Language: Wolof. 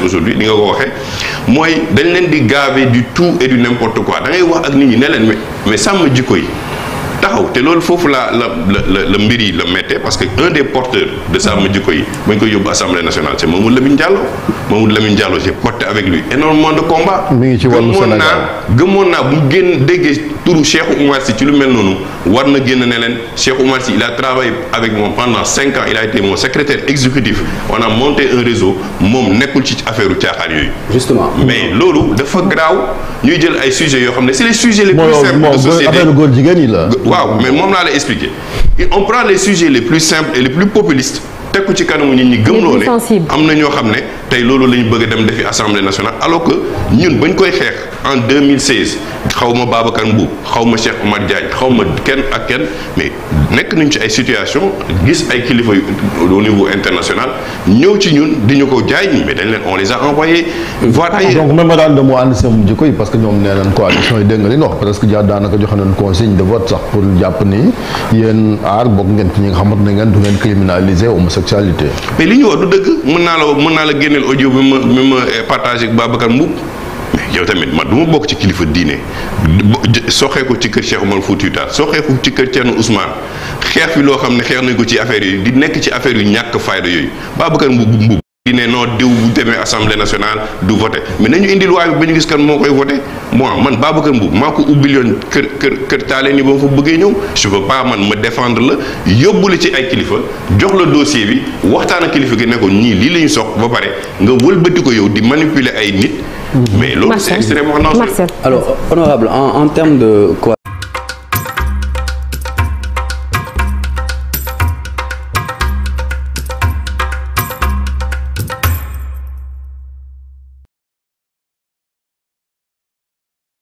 aujourd'hui li nga ko waxee mooy dañ leen di gaver du tout et du n'importe quoi da ngay wax ak nit ñi ne leen mais sàmm jikko yi taxaw te loolu foofu la mbir yi la méttee parce que un des porteurs de sàmm jikko yi bañ koy yóbbu assemblée nationale c'est Mamadou Lamine Diallo j'ai porté avec lui énormément de combats. mi ngi ci wàllu Sénégal gëmoon naa bu génn déggee turu Cheikh Oumar Sy ci lu mel noonu war na génn ne leen Cheikh Oumar Sy il a travaillé avec moi pendant 5 ans il a été mon secrétaire exécutif on a monté un réseau moom nekkul ci affaire u caaxaan yooyu. justement mais loolu dafa garaaw ñuy jël ay sujets yoo xam ne c'est les sujets les plus simples de société affaire góor jigéen yi la. waaw mais moom laa la expliquer on prend les sujets les plus simples et les plus populistes teg ko ci kanamu nit ñi gëmloo ne am na ñoo xam ne tey loolu la ñu bëgg a dem defi assemblée nationale alors que ñun bañ koy xeex en 2016 xaw ma Babacar Mbuup xaw ma Cheikh Oumar Diagne xaw ma kenn ak kenn mais nekk nañ ci ay situation gis ay kilifa au niveau international ñëw ci ñun di ñu ko jaay ñi mais dañ leen on les a envoyés voir ailleurs. donc même daal moo ànd seen jikko yi parce que ñoom nee nañ coalition yi dégg nga li ñu wax parce que daanaka joxe nañ consigne de vote sax pour jàpp ni yéen aar bokk ngeen ci ñi nga xamante ne ngeen du ngeen criminaliser homosexualité. mais li ñu wax du dëgg mën naa la génneel audio bi ma partagé ak Babacar Mbuup mais yow tamit man du ma bokk ci kilifa diine soxee ko ci kër Cheikh Oumar Foutiyou Tall soxee ko ci kër Thierno Ousmane xeex fi loo xam ne xeex nañ ko ci affaire yi di nekk ci affaire yu ñàkk fayda yooyu Babacar Mbuup di ne non diw bu demee assemblée nationale du voté mais nañu indi loi bi ba ñu gis kan moo koy voté moi man Babacar Mbuup maa ko ubbil yoon kër taale ni ba ma fa bëggee ñëw je veux pas man ma défendre la yóbbu la ci ay kilifa jox la dossier bi waxtaan ak kilifa gi ne ko ñii lii la ñu sox ba pare nga wëlbati ko yow di manipuler ay nit mais loolu c'est extrêmement dangereux. Alors honorable en termes de quoi